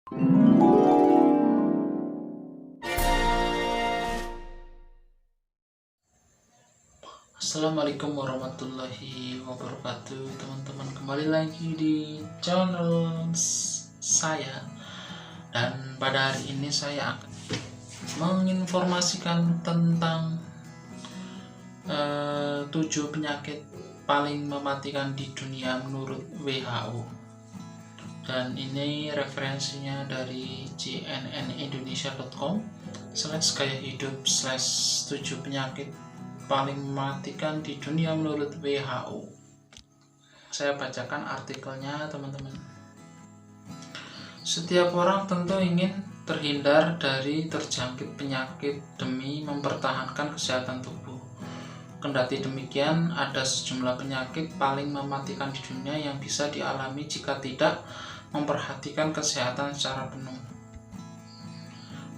Assalamualaikum warahmatullahi wabarakatuh, teman-teman. Kembali lagi di channel saya, dan pada hari ini saya akan menginformasikan tentang 7 penyakit paling mematikan di dunia menurut WHO. Dan ini referensinya dari cnnindonesia.com/gaya hidup /7 penyakit paling mematikan di dunia menurut WHO. Saya bacakan artikelnya, teman-teman. Setiap orang tentu ingin terhindar dari terjangkit penyakit demi mempertahankan kesehatan tubuh. Kendati demikian, ada sejumlah penyakit paling mematikan di dunia yang bisa dialami jika tidak memperhatikan kesehatan secara penuh.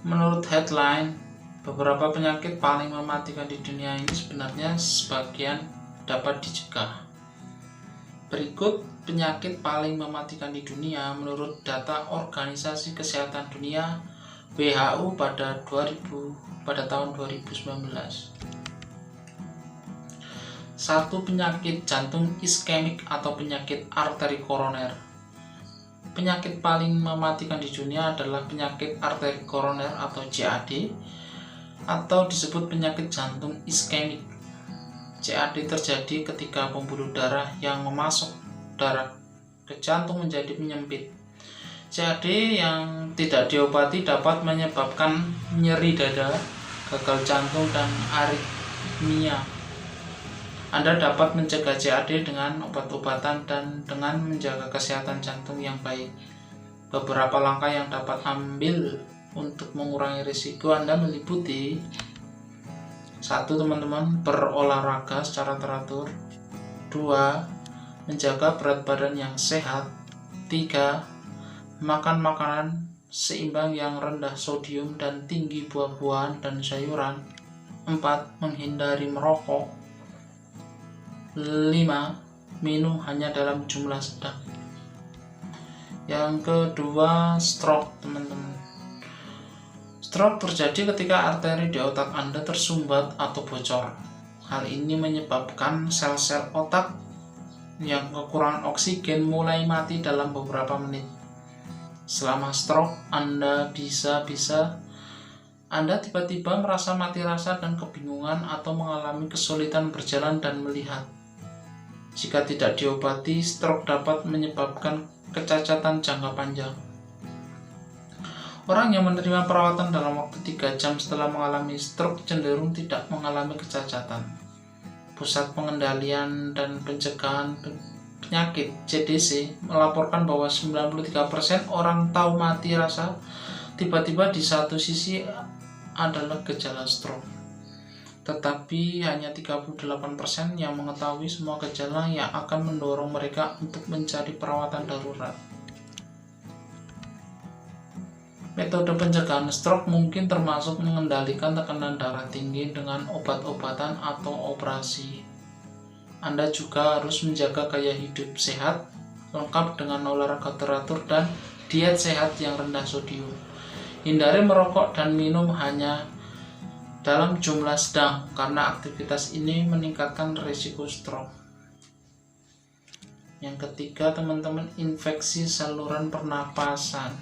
Menurut headline, beberapa penyakit paling mematikan di dunia ini sebenarnya sebagian dapat dicegah. Berikut penyakit paling mematikan di dunia menurut data Organisasi Kesehatan Dunia WHO pada tahun 2019. 1. Penyakit jantung iskemik atau penyakit arteri koroner. Penyakit paling mematikan di dunia adalah penyakit arteri koroner atau JAD, atau disebut penyakit jantung iskemik. JAD terjadi ketika pembuluh darah yang memasok darah ke jantung menjadi menyempit. JAD yang tidak diobati dapat menyebabkan nyeri dada, gagal jantung, dan aritmia. Anda dapat mencegah JAD dengan obat-obatan dan dengan menjaga kesehatan jantung yang baik. Beberapa langkah yang dapat ambil untuk mengurangi risiko Anda meliputi: 1. Teman-teman, berolahraga secara teratur. 2. Menjaga berat badan yang sehat. 3. Makan makanan seimbang yang rendah sodium dan tinggi buah-buahan dan sayuran. 4. Menghindari merokok. 5. Minum hanya dalam jumlah sedang. Yang kedua, stroke, teman-teman. Stroke terjadi ketika arteri di otak Anda tersumbat atau bocor. Hal ini menyebabkan sel-sel otak yang kekurangan oksigen mulai mati dalam beberapa menit. Selama stroke, Anda tiba-tiba merasa mati rasa dan kebingungan atau mengalami kesulitan berjalan dan melihat. Jika tidak diobati, stroke dapat menyebabkan kecacatan jangka panjang. Orang yang menerima perawatan dalam waktu 3 jam setelah mengalami stroke cenderung tidak mengalami kecacatan. Pusat Pengendalian dan Pencegahan Penyakit (CDC) melaporkan bahwa 93% orang tahu mati rasa tiba-tiba di satu sisi adalah gejala stroke. Tetapi hanya 38% yang mengetahui semua gejala yang akan mendorong mereka untuk mencari perawatan darurat. Metode pencegahan stroke mungkin termasuk mengendalikan tekanan darah tinggi dengan obat-obatan atau operasi. Anda juga harus menjaga gaya hidup sehat, lengkap dengan olahraga teratur dan diet sehat yang rendah sodium. Hindari merokok dan minum hanya dalam jumlah sedang, karena aktivitas ini meningkatkan risiko stroke. Yang ketiga, teman-teman, infeksi saluran pernapasan.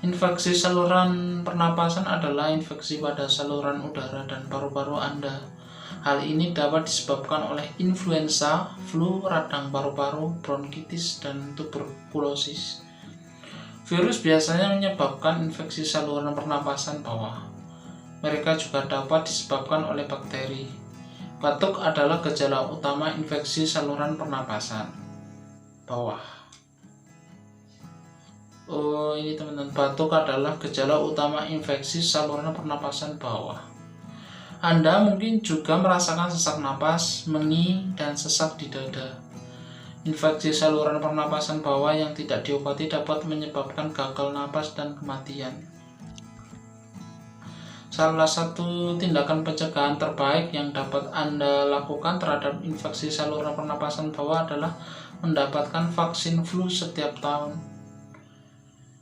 Infeksi saluran pernapasan adalah infeksi pada saluran udara dan paru-paru Anda. Hal ini dapat disebabkan oleh influenza, flu, radang paru-paru, bronkitis, dan tuberkulosis. Virus biasanya menyebabkan infeksi saluran pernapasan bawah. Mereka juga dapat disebabkan oleh bakteri. Batuk adalah gejala utama infeksi saluran pernapasan bawah. Ini teman-teman, batuk adalah gejala utama infeksi saluran pernapasan bawah. Anda mungkin juga merasakan sesak napas, mengi, dan sesak di dada. Infeksi saluran pernapasan bawah yang tidak diobati dapat menyebabkan gagal napas dan kematian. Salah satu tindakan pencegahan terbaik yang dapat Anda lakukan terhadap infeksi saluran pernapasan bawah adalah mendapatkan vaksin flu setiap tahun.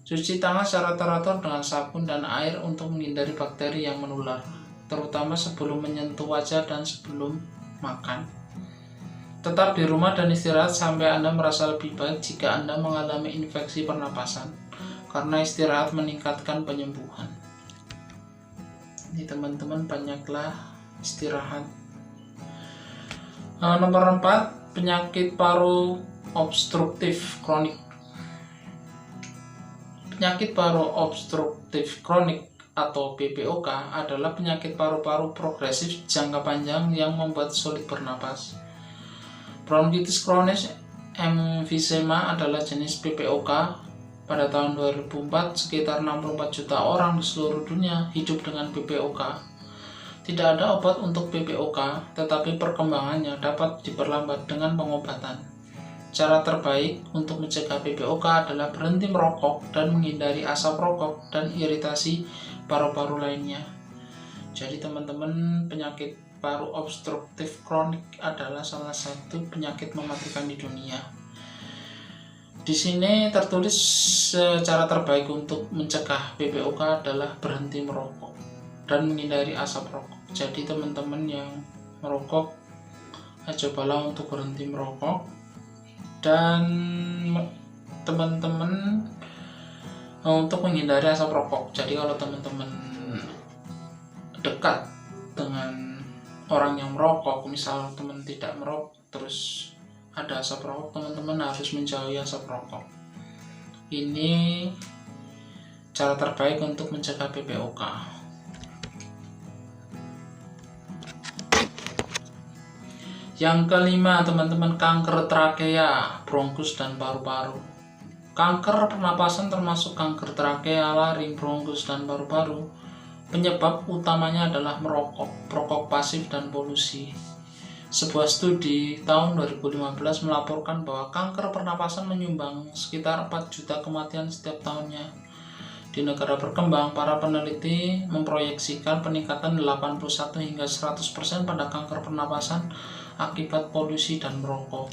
Cuci tangan secara teratur dengan sabun dan air untuk menghindari bakteri yang menular, terutama sebelum menyentuh wajah dan sebelum makan. Tetap di rumah dan istirahat sampai Anda merasa lebih baik jika Anda mengalami infeksi pernapasan, karena istirahat meningkatkan penyembuhan. Ini teman-teman, banyaklah istirahat. Nomor 4, penyakit paru obstruktif kronik. Penyakit paru obstruktif kronik atau PPOK adalah penyakit paru-paru progresif jangka panjang yang membuat sulit bernapas. Bronkitis kronis emfisema adalah jenis PPOK. Pada tahun 2004, sekitar 64 juta orang di seluruh dunia hidup dengan PPOK. Tidak ada obat untuk PPOK, tetapi perkembangannya dapat diperlambat dengan pengobatan. Cara terbaik untuk mencegah PPOK adalah berhenti merokok dan menghindari asap rokok dan iritasi paru-paru lainnya. Jadi teman-teman, penyakit paru obstruktif kronik adalah salah satu penyakit mematikan di dunia. Di sini tertulis cara terbaik untuk mencegah PPOK adalah berhenti merokok dan menghindari asap rokok. Jadi teman-teman yang merokok, cobalah untuk berhenti merokok. Dan teman-teman untuk menghindari asap rokok, jadi kalau teman-teman dekat dengan orang yang merokok, misal teman tidak merokok terus ada asap rokok, teman-teman harus menjauhi asap rokok. Ini cara terbaik untuk mencegah PPOK. Yang kelima teman-teman, kanker trakea, bronkus dan paru-paru. Kanker pernapasan termasuk kanker trakea, laring, bronkus dan paru-paru. Penyebab utamanya adalah merokok, perokok pasif dan polusi. Sebuah studi tahun 2015 melaporkan bahwa kanker pernapasan menyumbang sekitar 4 juta kematian setiap tahunnya. Di negara berkembang, para peneliti memproyeksikan peningkatan 81 hingga 100% pada kanker pernapasan akibat polusi dan merokok.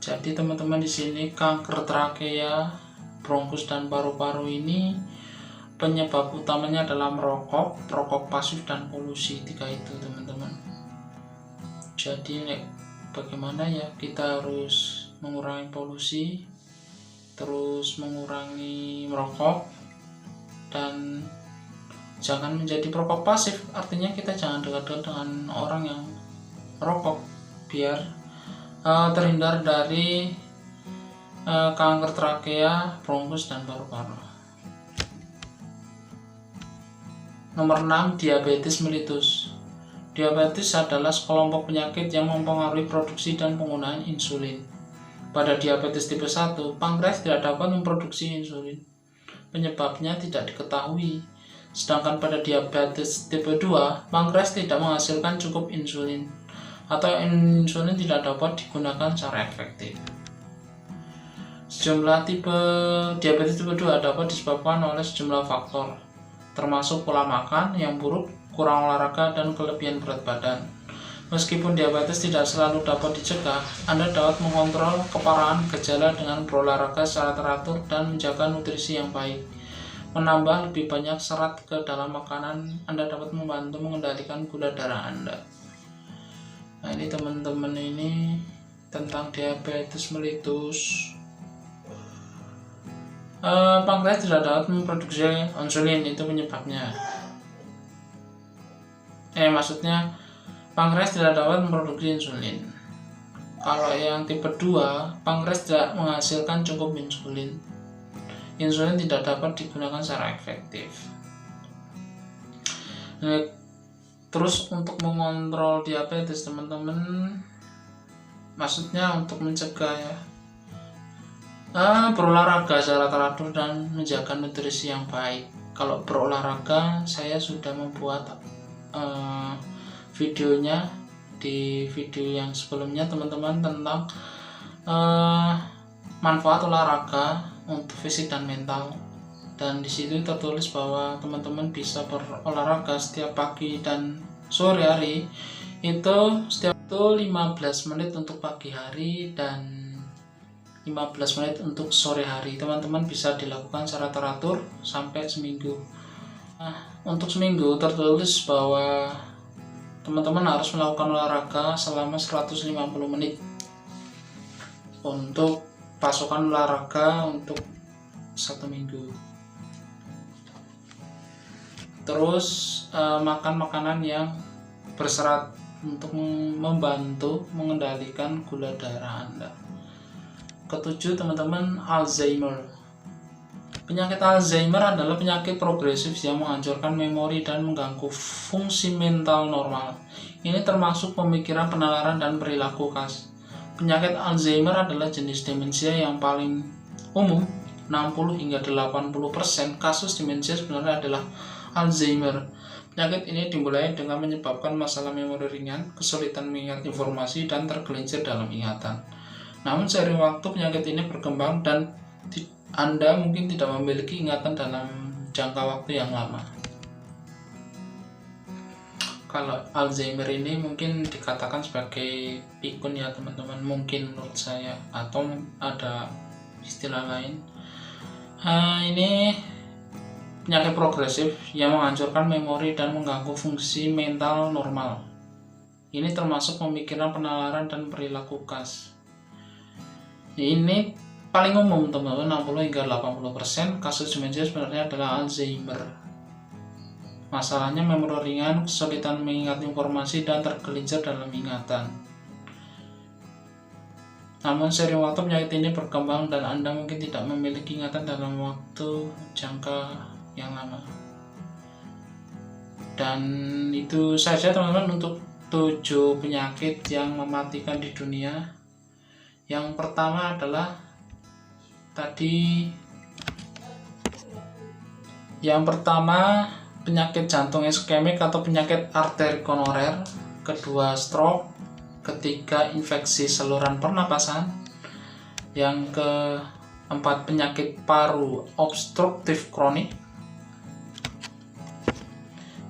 Jadi teman-teman, di sini kanker trakea, bronkus dan paru-paru ini penyebab utamanya adalah merokok, perokok pasif dan polusi. 3 itu teman-teman. Jadi bagaimana ya, kita harus mengurangi polusi, terus mengurangi merokok, dan jangan menjadi perokok pasif. Artinya kita jangan dekat-dekat dengan orang yang merokok biar terhindar dari kanker trakea, bronkus dan paru-paru. Nomor 6, diabetes mellitus. Diabetes adalah sekelompok penyakit yang mempengaruhi produksi dan penggunaan insulin. Pada diabetes tipe 1, pankreas tidak dapat memproduksi insulin. Penyebabnya tidak diketahui. Sedangkan pada diabetes tipe 2, pankreas tidak menghasilkan cukup insulin, atau insulin tidak dapat digunakan secara efektif. Sejumlah tipe diabetes tipe 2 dapat disebabkan oleh sejumlah faktor, termasuk pola makan yang buruk, kurang olahraga, dan kelebihan berat badan. Meskipun diabetes tidak selalu dapat dicegah, Anda dapat mengontrol keparahan gejala dengan berolahraga secara teratur dan menjaga nutrisi yang baik. Menambah lebih banyak serat ke dalam makanan, Anda dapat membantu mengendalikan gula darah Anda. Nah, ini teman-teman, ini tentang diabetes mellitus. Pankreas tidak dapat memproduksi insulin, itu penyebabnya. Maksudnya pankreas tidak dapat memproduksi insulin. Kalau yang tipe 2, pankreas tidak menghasilkan cukup insulin. Insulin tidak dapat digunakan secara efektif. Terus untuk mengontrol diabetes teman-teman, maksudnya untuk mencegah ya, berolahraga secara teratur dan menjaga nutrisi yang baik. Kalau berolahraga, saya sudah membuat videonya di video yang sebelumnya teman-teman, tentang manfaat olahraga untuk fisik dan mental. Dan di situ tertulis bahwa teman-teman bisa berolahraga setiap pagi dan sore hari. Itu setiap 15 menit untuk pagi hari dan 15 menit untuk sore hari. Teman-teman bisa dilakukan secara teratur sampai seminggu. Nah, untuk seminggu tertulis bahwa teman-teman harus melakukan olahraga selama 150 menit untuk pasukan olahraga untuk 1 minggu. Terus makan makanan yang berserat untuk membantu mengendalikan gula darah Anda. Ketujuh, teman-teman, Alzheimer. Penyakit Alzheimer adalah penyakit progresif yang menghancurkan memori dan mengganggu fungsi mental normal. Ini termasuk pemikiran, penalaran, dan perilaku khas. Penyakit Alzheimer adalah jenis demensia yang paling umum. 60 hingga 80% kasus demensia sebenarnya adalah Alzheimer. Penyakit ini dimulai dengan menyebabkan masalah memori ringan, kesulitan mengingat informasi, dan tergelincir dalam ingatan. Namun seiring waktu penyakit ini berkembang dan Anda mungkin tidak memiliki ingatan dalam jangka waktu yang lama. Kalau Alzheimer ini mungkin dikatakan sebagai pikun ya teman-teman, mungkin menurut saya, atau ada istilah lain. Ini penyakit progresif yang menghancurkan memori dan mengganggu fungsi mental normal. Ini termasuk pemikiran, penalaran, dan perilaku khas. Ini paling umum teman-teman, 60 hingga 80% kasus demensia sebenarnya adalah Alzheimer. Masalahnya memori ringan, kesulitan mengingat informasi, dan tergelincir dalam ingatan. Namun seiring waktu penyakit ini berkembang dan Anda mungkin tidak memiliki ingatan dalam waktu jangka yang lama. Dan itu saja teman-teman untuk 7 penyakit yang mematikan di dunia. Yang pertama adalah penyakit jantung iskemik atau penyakit arteri koroner. Kedua, stroke. Ketiga, infeksi saluran pernapasan. Yang keempat, penyakit paru obstruktif kronik.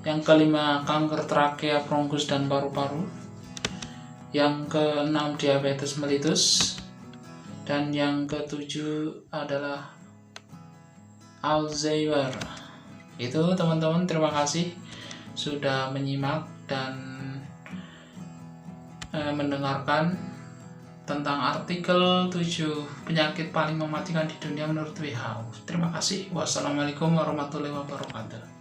Yang kelima, kanker trakea, bronkus, dan paru-paru. Yang keenam, diabetes mellitus. Dan yang ketujuh adalah Alzheimer. Itu teman-teman, terima kasih sudah menyimak dan mendengarkan tentang artikel 7 penyakit paling mematikan di dunia menurut WHO. Terima kasih. Wassalamualaikum warahmatullahi wabarakatuh.